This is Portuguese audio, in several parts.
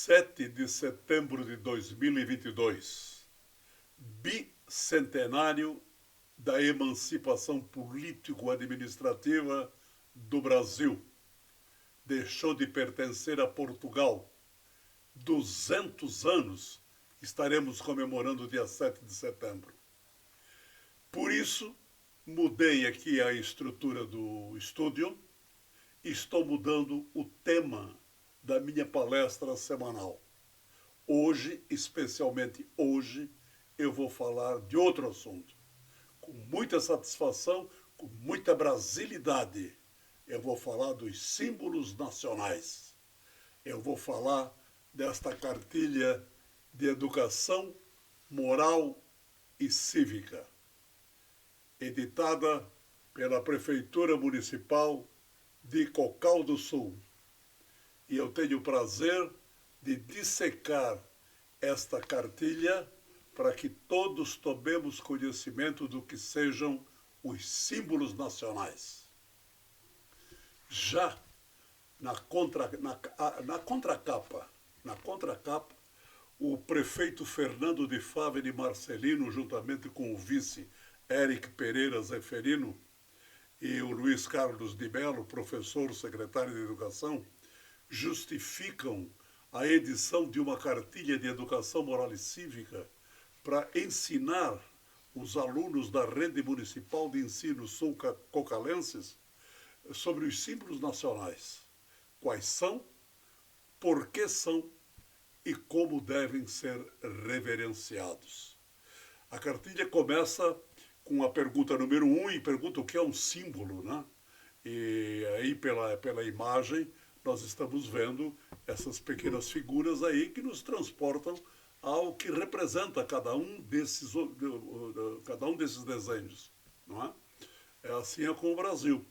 7 de setembro de 2022, bicentenário da emancipação político-administrativa do Brasil. Deixou de pertencer a Portugal. 200 anos estaremos comemorando o dia 7 de setembro. Por isso, mudei aqui a estrutura do estúdio e estou mudando o tema da minha palestra semanal. Hoje, especialmente hoje, eu vou falar de outro assunto. Com muita satisfação, com muita brasilidade, eu vou falar dos símbolos nacionais. Eu vou falar desta cartilha de educação moral e cívica, editada pela Prefeitura Municipal de Cocal do Sul. E eu tenho o prazer de dissecar esta cartilha para que todos tomemos conhecimento do que sejam os símbolos nacionais. Já na contracapa, o prefeito Fernando de Fávero Marcelino, juntamente com o vice Eric Pereira Zeferino e o Luiz Carlos de Mello, professor secretário de Educação, justificam a edição de uma cartilha de educação moral e cívica para ensinar os alunos da rede municipal de ensino sul-cocalenses sobre os símbolos nacionais. Quais são, por que são e como devem ser reverenciados. A cartilha começa com a pergunta número 1 e pergunta o que é um símbolo, né? E aí pela imagem nós estamos vendo essas pequenas figuras aí que nos transportam ao que representa cada um desses desenhos, não é? É assim com o Brasil.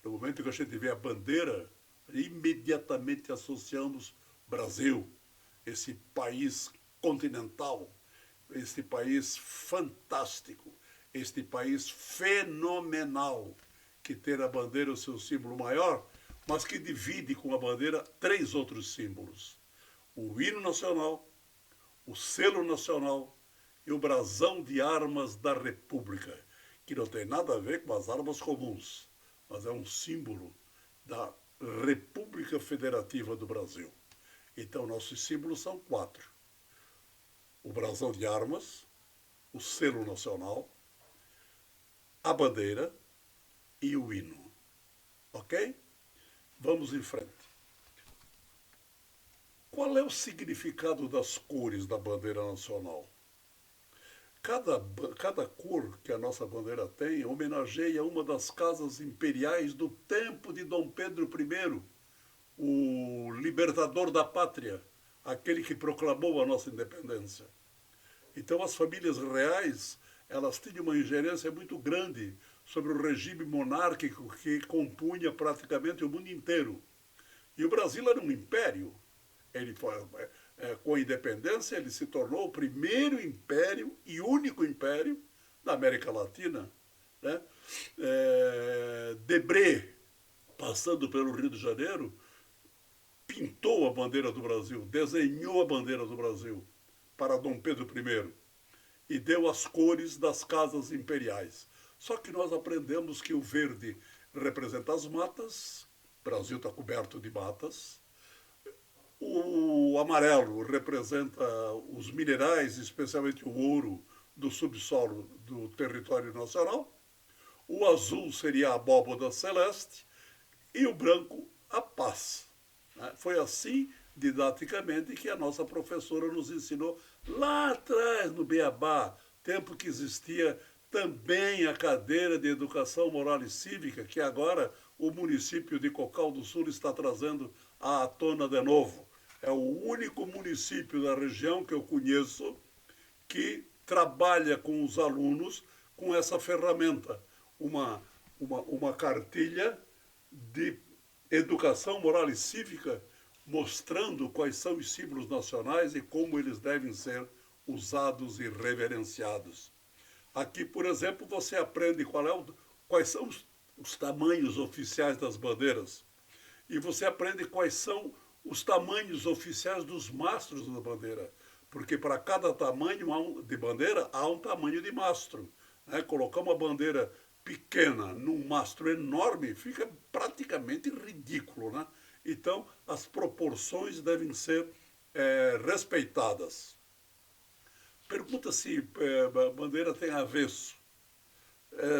No momento que a gente vê a bandeira, imediatamente associamos Brasil, esse país continental, este país fantástico, este país fenomenal, que tem a bandeira o seu símbolo maior, mas que divide com a bandeira 3 outros símbolos: o hino nacional, o selo nacional e o brasão de armas da República, que não tem nada a ver com as armas comuns, mas é um símbolo da República Federativa do Brasil. Então, nossos símbolos são 4. O brasão de armas, o selo nacional, a bandeira e o hino. Ok? Vamos em frente. Qual é o significado das cores da bandeira nacional? Cada cor que a nossa bandeira tem homenageia uma das casas imperiais do tempo de Dom Pedro I, o libertador da pátria, aquele que proclamou a nossa independência. Então as famílias reais, elas tinham uma ingerência muito grande sobre o regime monárquico que compunha praticamente o mundo inteiro. E o Brasil era um império. Com a independência, ele se tornou o primeiro império e único império da América Latina, né? Debré, passando pelo Rio de Janeiro, pintou a bandeira do Brasil, desenhou a bandeira do Brasil para Dom Pedro I e deu as cores das casas imperiais. Só que nós aprendemos que o verde representa as matas, o Brasil está coberto de matas. O amarelo representa os minerais, especialmente o ouro do subsolo do território nacional. O azul seria a abóbora celeste e o branco a paz. Foi assim, didaticamente, que a nossa professora nos ensinou lá atrás, no Beabá, tempo que existia também a cadeira de Educação Moral e Cívica, que agora o município de Cocal do Sul está trazendo à tona de novo. É o único município da região que eu conheço que trabalha com os alunos com essa ferramenta, uma cartilha de educação moral e cívica, mostrando quais são os símbolos nacionais e como eles devem ser usados e reverenciados. Aqui, por exemplo, você aprende quais são os tamanhos oficiais das bandeiras. E você aprende quais são os tamanhos oficiais dos mastros da bandeira, porque para cada tamanho de bandeira há um tamanho de mastro. Né? Colocar uma bandeira pequena num mastro enorme fica praticamente ridículo. Né? Então, as proporções devem ser respeitadas. Pergunta se a bandeira tem avesso.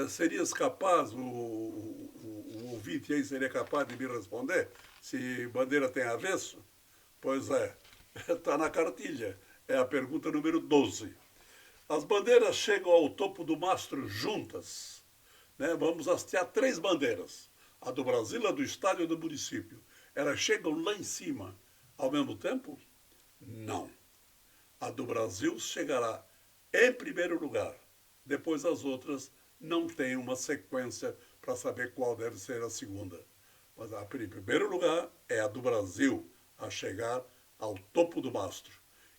Serias capaz, o ouvinte aí seria capaz de me responder se bandeira tem avesso? Pois é, está na cartilha. É a pergunta número 12. As bandeiras chegam ao topo do mastro juntas. Né? Vamos hastear 3 bandeiras. A do Brasil, a do Estado e a do município. Elas chegam lá em cima ao mesmo tempo? Não. A do Brasil chegará em primeiro lugar. Depois as outras não têm uma sequência para saber qual deve ser a segunda. Mas em primeiro lugar é a do Brasil a chegar ao topo do mastro.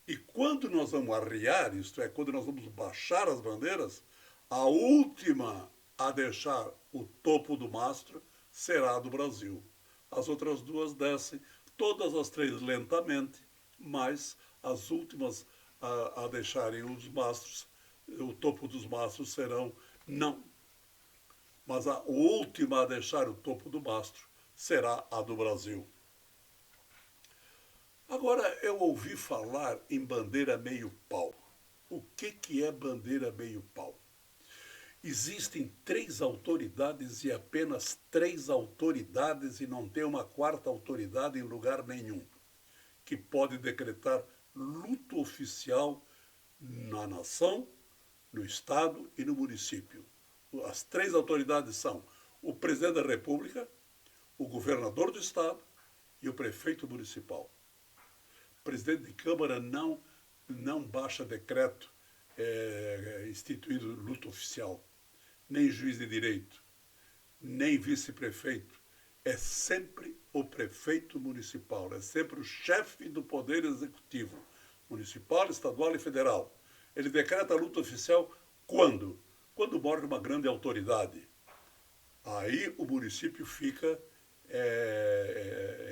E quando nós vamos arriar, isto é, quando nós vamos baixar as bandeiras, a última a deixar o topo do mastro será a do Brasil. As outras duas descem, todas as 3 lentamente, mas as últimas a deixarem os mastros, o topo dos mastros serão não. Mas a última a deixar o topo do mastro será a do Brasil. Agora, eu ouvi falar em bandeira meio-pau. O que é bandeira meio-pau? Existem 3 autoridades e apenas 3 autoridades e não tem uma 4ª autoridade em lugar nenhum, que pode decretar luto oficial na nação, no estado e no município. As 3 autoridades são o presidente da República, o governador do estado e o prefeito municipal. O presidente de Câmara não baixa decreto instituindo luto oficial, nem juiz de direito, nem vice-prefeito. É sempre o prefeito municipal, é sempre o chefe do poder executivo, municipal, estadual e federal. Ele decreta luta oficial quando? Quando morre uma grande autoridade. Aí o município fica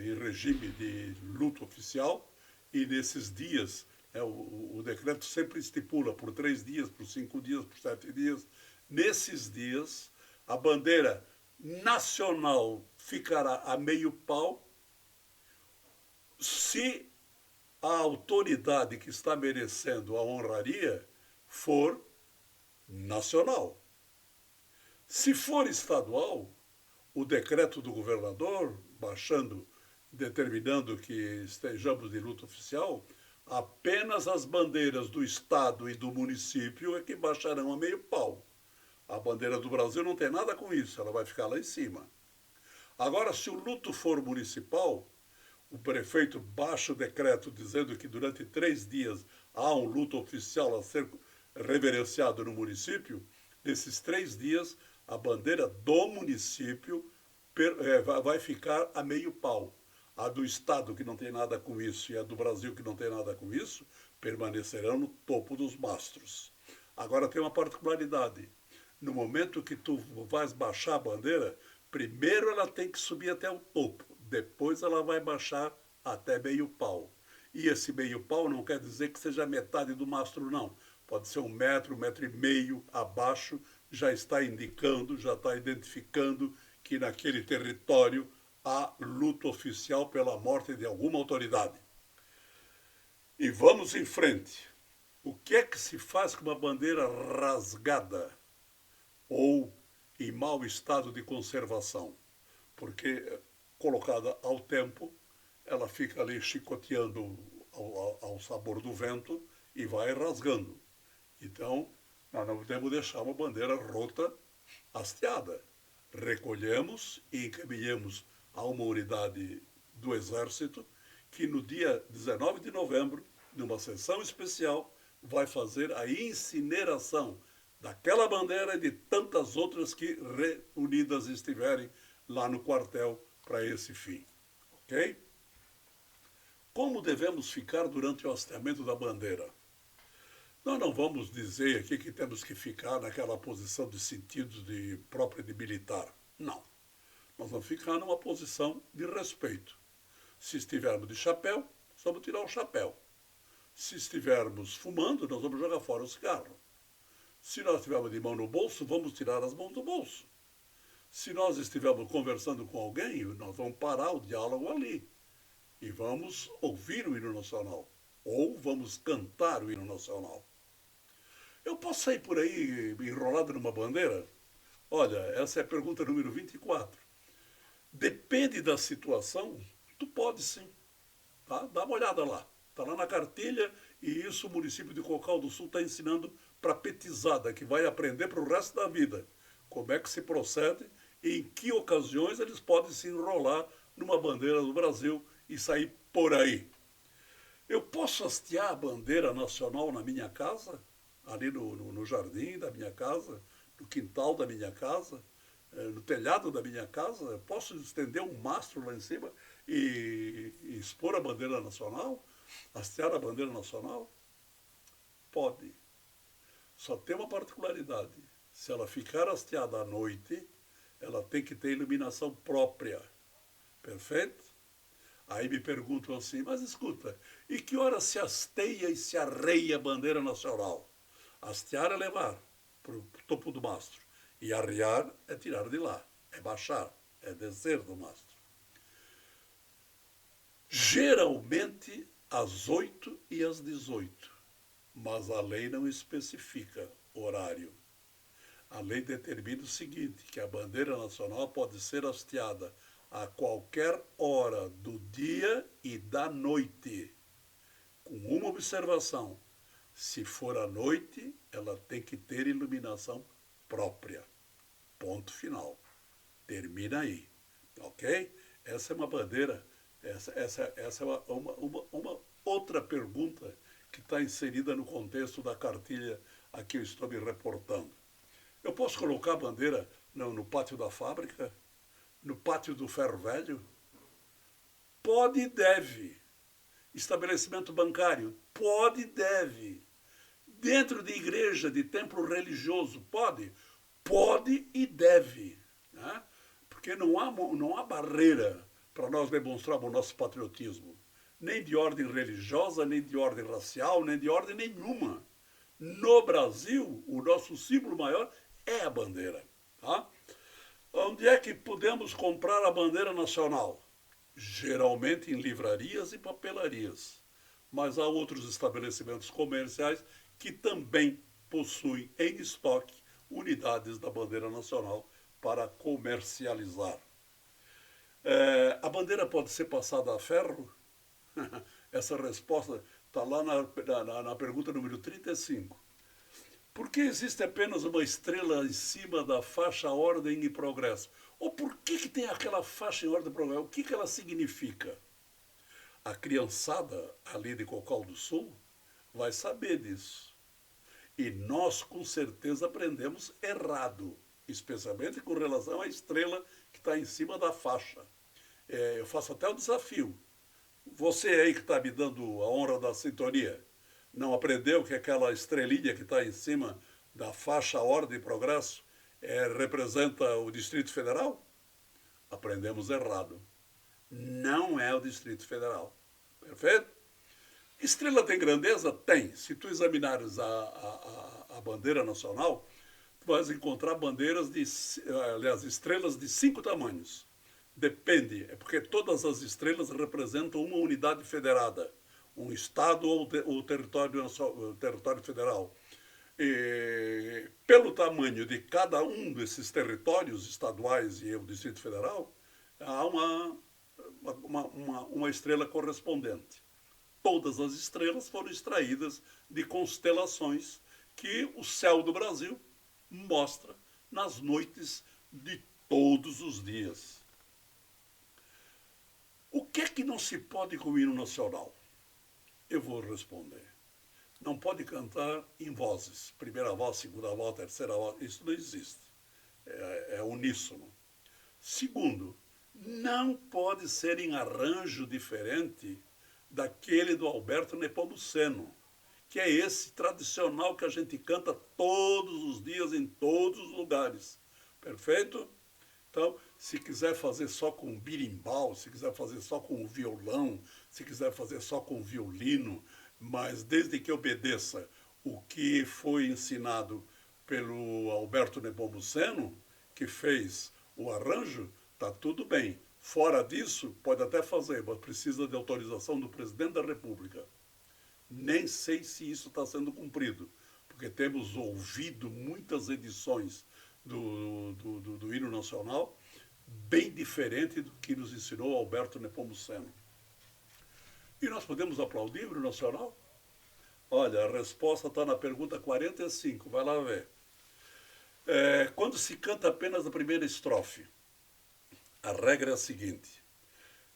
em regime de luto oficial e nesses dias, o decreto sempre estipula por 3 dias, por 5 dias, por 7 dias. Nesses dias, a bandeira nacional ficará a meio pau se a autoridade que está merecendo a honraria for nacional. Se for estadual, o decreto do governador, determinando que estejamos de luto oficial, apenas as bandeiras do estado e do município é que baixarão a meio pau. A bandeira do Brasil não tem nada com isso, ela vai ficar lá em cima. Agora, se o luto for municipal, o prefeito baixa o decreto dizendo que durante 3 dias há um luto oficial a ser reverenciado no município. Nesses 3 dias, a bandeira do município vai ficar a meio pau. A do estado, que não tem nada com isso, e a do Brasil, que não tem nada com isso, permanecerão no topo dos mastros. Agora tem uma particularidade. No momento que tu vais baixar a bandeira, primeiro ela tem que subir até o topo, depois ela vai baixar até meio pau. E esse meio pau não quer dizer que seja metade do mastro, não. Pode ser 1 metro, 1,5 metro abaixo, já está indicando, já está identificando que naquele território há luto oficial pela morte de alguma autoridade. E vamos em frente. O que é que se faz com uma bandeira rasgada ou em mau estado de conservação? Porque, colocada ao tempo, ela fica ali chicoteando ao sabor do vento e vai rasgando. Então, nós não podemos deixar uma bandeira rota, hasteada. Recolhemos e encaminhamos a uma unidade do Exército que no dia 19 de novembro, numa sessão especial, vai fazer a incineração daquela bandeira e de tantas outras que reunidas estiverem lá no quartel para esse fim. Ok? Como devemos ficar durante o hasteamento da bandeira? Nós não vamos dizer aqui que temos que ficar naquela posição de sentido própria de militar. Não. Nós vamos ficar numa posição de respeito. Se estivermos de chapéu, nós vamos tirar o chapéu. Se estivermos fumando, nós vamos jogar fora o cigarro. Se nós estivermos de mão no bolso, vamos tirar as mãos do bolso. Se nós estivermos conversando com alguém, nós vamos parar o diálogo ali e vamos ouvir o hino nacional ou vamos cantar o hino nacional. Eu posso sair por aí enrolado numa bandeira? Olha, essa é a pergunta número 24. Depende da situação, tu pode sim. Tá? Dá uma olhada lá. Está lá na cartilha e isso o município de Cocal do Sul está ensinando para petizada, que vai aprender para o resto da vida. Como é que se procede e em que ocasiões eles podem se enrolar numa bandeira do Brasil e sair por aí. Eu posso hastear a bandeira nacional na minha casa, ali no jardim da minha casa, no quintal da minha casa, no telhado da minha casa? Eu posso estender um mastro lá em cima e expor a bandeira nacional? Hastear a bandeira nacional? Pode. Só tem uma particularidade. Se ela ficar hasteada à noite, ela tem que ter iluminação própria. Perfeito? Aí me perguntam assim, mas escuta, e que hora se hasteia e se arreia a bandeira nacional? Hastear é levar para o topo do mastro. E arriar é tirar de lá, é baixar, é descer do mastro. Geralmente às 8 e às 18, mas a lei não especifica horário. A lei determina o seguinte, que a bandeira nacional pode ser hasteada a qualquer hora do dia e da noite, com uma observação: se for à noite, ela tem que ter iluminação própria. Ponto final. Termina aí. Ok? Essa é uma bandeira, essa é uma outra pergunta que está inserida no contexto da cartilha a que eu estou me reportando. Eu posso colocar a bandeira no pátio da fábrica? No pátio do ferro velho? Pode e deve. Estabelecimento bancário? Pode e deve. Dentro de igreja, de templo religioso? Pode? Pode e deve. Né? Porque não há barreira para nós demonstrarmos o nosso patriotismo. Nem de ordem religiosa, nem de ordem racial, nem de ordem nenhuma. No Brasil, o nosso símbolo maior é a bandeira. Tá? Onde é que podemos comprar a bandeira nacional? Geralmente em livrarias e papelarias. Mas há outros estabelecimentos comerciais que também possuem em estoque unidades da bandeira nacional para comercializar. A bandeira pode ser passada a ferro? Essa resposta está lá na pergunta número 35. Por que existe apenas uma estrela em cima da faixa Ordem e Progresso? Ou por que tem aquela faixa em Ordem e Progresso? O que ela significa? A criançada ali de Cocal do Sul vai saber disso. E nós, com certeza, aprendemos errado, especialmente com relação à estrela que está em cima da faixa. Eu faço até o desafio. Você aí que está me dando a honra da sintonia, não aprendeu que aquela estrelinha que está em cima da faixa Ordem e Progresso representa o Distrito Federal? Aprendemos errado. Não é o Distrito Federal. Perfeito? Estrela tem grandeza? Tem. Se tu examinares a bandeira nacional, tu vais encontrar estrelas de 5 tamanhos. Depende, é porque todas as estrelas representam uma unidade federada, um estado ou território federal. E, pelo tamanho de cada um desses territórios estaduais e o Distrito Federal, há uma estrela correspondente. Todas as estrelas foram extraídas de constelações que o céu do Brasil mostra nas noites de todos os dias. O que é que não se pode com o hino nacional? Eu vou responder. Não pode cantar em vozes. Primeira voz, segunda voz, terceira voz. Isso não existe. É uníssono. Segundo, não pode ser em arranjo diferente daquele do Alberto Nepomuceno, que é esse tradicional que a gente canta todos os dias, em todos os lugares. Perfeito? Então, se quiser fazer só com birimbau, se quiser fazer só com violão, se quiser fazer só com violino, mas desde que obedeça o que foi ensinado pelo Alberto Nepomuceno, que fez o arranjo, está tudo bem. Fora disso, pode até fazer, mas precisa de autorização do presidente da República. Nem sei se isso está sendo cumprido, porque temos ouvido muitas edições do hino nacional bem diferente do que nos ensinou Alberto Nepomuceno. E nós podemos aplaudir o hino nacional? Olha, a resposta está na pergunta 45, vai lá ver. Quando se canta apenas a primeira estrofe, a regra é a seguinte: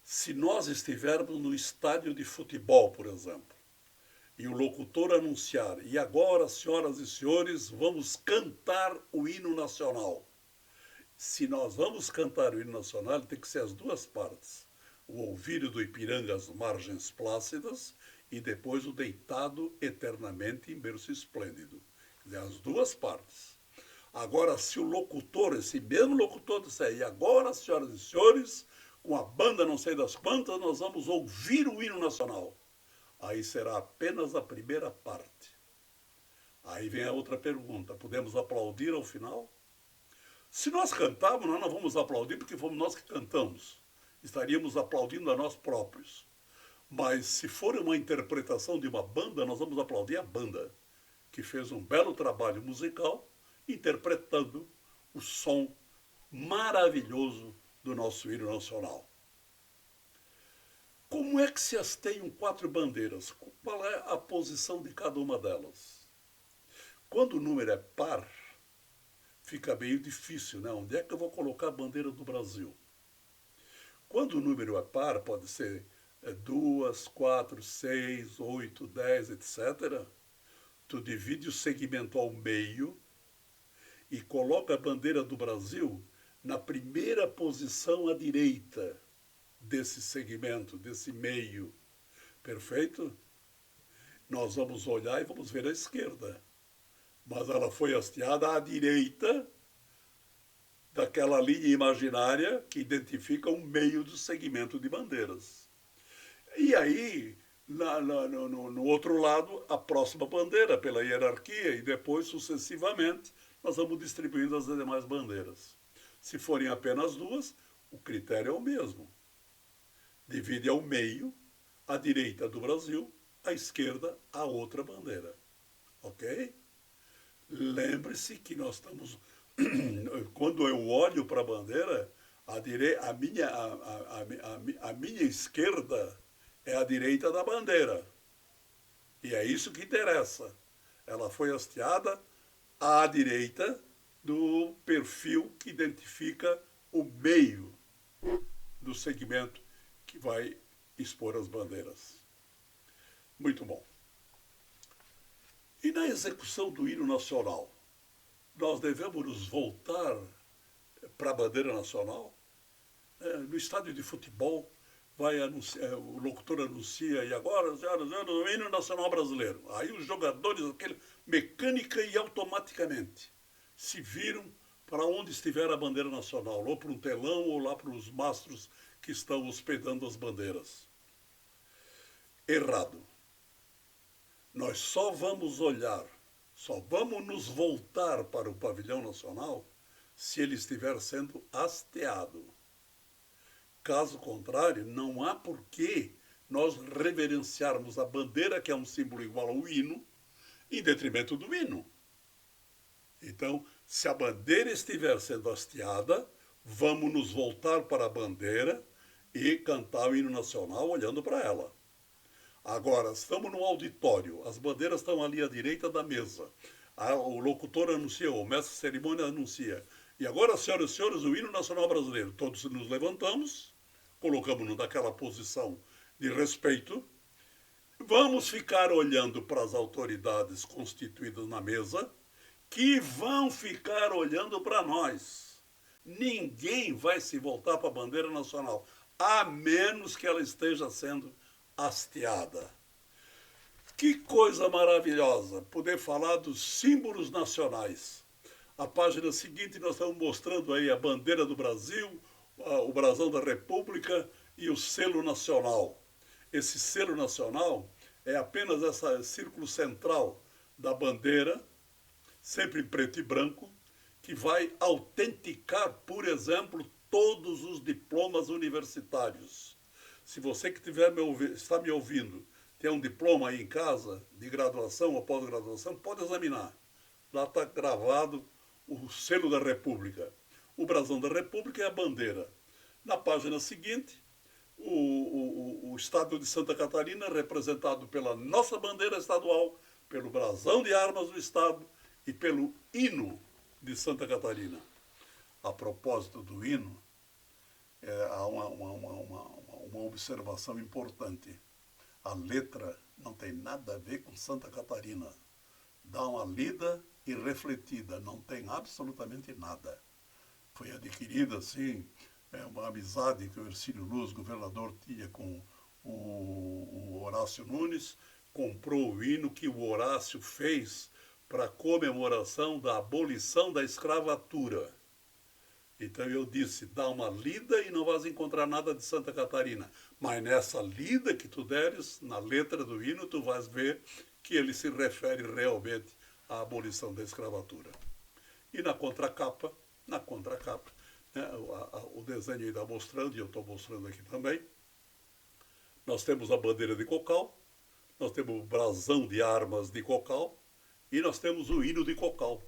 se nós estivermos no estádio de futebol, por exemplo, e o locutor anunciar, e agora, senhoras e senhores, vamos cantar o hino nacional. Se nós vamos cantar o hino nacional, tem que ser as duas partes. O ouvido do Ipiranga às margens plácidas e depois o deitado eternamente em berço esplêndido. Quer dizer, as duas partes. Agora, se o locutor, esse mesmo locutor disser, e agora, senhoras e senhores, com a banda não sei das quantas, nós vamos ouvir o hino nacional. Aí será apenas a primeira parte. Aí vem a outra pergunta: podemos aplaudir ao final? Se nós cantarmos, nós não vamos aplaudir porque fomos nós que cantamos. Estaríamos aplaudindo a nós próprios. Mas se for uma interpretação de uma banda, nós vamos aplaudir a banda, que fez um belo trabalho musical interpretando o som maravilhoso do nosso hino nacional. Como é que se hasteiam 4 bandeiras? Qual é a posição de cada uma delas? Quando o número é par, fica meio difícil, né? Onde é que eu vou colocar a bandeira do Brasil? Quando o número é par, pode ser 2, 4, 6, 8, 10, etc. Tu divide o segmento ao meio e coloca a bandeira do Brasil na primeira posição à direita desse segmento, desse meio. Perfeito? Nós vamos olhar e vamos ver a esquerda. Mas ela foi hasteada à direita daquela linha imaginária que identifica o meio do segmento de bandeiras. E aí, no outro lado, a próxima bandeira, pela hierarquia, e depois, sucessivamente, nós vamos distribuindo as demais bandeiras. Se forem apenas 2, o critério é o mesmo. Divide ao meio, à direita do Brasil, à esquerda, a outra bandeira. Ok? Lembre-se que nós estamos... Quando eu olho para a bandeira, a minha esquerda é a direita da bandeira. E é isso que interessa. Ela foi hasteada à direita do perfil que identifica o meio do segmento que vai expor as bandeiras. Muito bom. E na execução do hino nacional, nós devemos nos voltar para a bandeira nacional? No estádio de futebol, o locutor anuncia, e agora, o hino nacional brasileiro. Aí os jogadores, mecânica e automaticamente, se viram para onde estiver a bandeira nacional, ou para um telão, ou lá para os mastros que estão hospedando as bandeiras. Errado. Nós só vamos olhar, só vamos nos voltar para o pavilhão nacional se ele estiver sendo hasteado. Caso contrário, não há por que nós reverenciarmos a bandeira, que é um símbolo igual ao hino, em detrimento do hino. Então, se a bandeira estiver sendo hasteada, vamos nos voltar para a bandeira e cantar o hino nacional olhando para ela. Agora, estamos no auditório, as bandeiras estão ali à direita da mesa. O locutor anuncia, o mestre de cerimônia anuncia. E agora, senhoras e senhores, o hino nacional brasileiro. Todos nos levantamos, colocamos-nos naquela posição de respeito. Vamos ficar olhando para as autoridades constituídas na mesa, que vão ficar olhando para nós. Ninguém vai se voltar para a bandeira nacional, a menos que ela esteja sendo hasteada. Que coisa maravilhosa poder falar dos símbolos nacionais. A página seguinte nós estamos mostrando aí a bandeira do Brasil, o brasão da República e o selo nacional. Esse selo nacional é apenas esse círculo central da bandeira, sempre em preto e branco, que vai autenticar, por exemplo, todos os diplomas universitários. Se você que está me ouvindo tem um diploma aí em casa, de graduação ou pós-graduação, pode examinar. Lá está gravado o selo da República. O brasão da República é a bandeira. Na página seguinte, o estado de Santa Catarina, representado pela nossa bandeira estadual, pelo brasão de armas do estado e pelo hino de Santa Catarina. A propósito do hino, há uma observação importante. A letra não tem nada a ver com Santa Catarina. Dá uma lida e refletida, não tem absolutamente nada. Foi adquirida, assim, uma amizade que o Hercílio Luz, governador, tinha com o Horácio Nunes, comprou o hino que o Horácio fez para a comemoração da abolição da escravatura. Então eu disse, dá uma lida e não vais encontrar nada de Santa Catarina. Mas nessa lida que tu deres, na letra do hino, tu vais ver que ele se refere realmente à abolição da escravatura. E na contracapa, né, o desenho está mostrando, e eu estou mostrando aqui também, nós temos a bandeira de Cocal, nós temos o brasão de armas de Cocal e nós temos o hino de Cocal,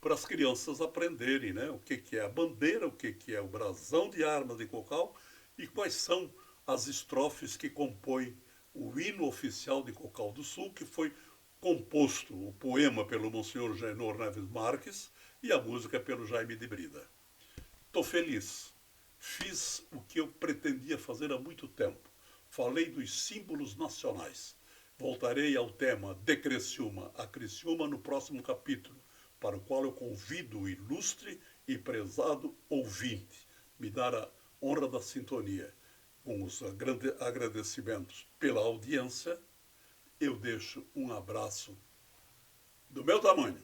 para as crianças aprenderem, né, o que é a bandeira, o que é o brasão de armas de Cocal e quais são as estrofes que compõem o hino oficial de Cocal do Sul, que foi composto, o poema pelo Monsenhor Genor Neves Marques e a música pelo Jaime de Brida. Estou feliz. Fiz o que eu pretendia fazer há muito tempo. Falei dos símbolos nacionais. Voltarei ao tema de Criciúma a Criciúma no próximo capítulo, para o qual eu convido o ilustre e prezado ouvinte, me dar a honra da sintonia. Com os agradecimentos pela audiência, eu deixo um abraço do meu tamanho.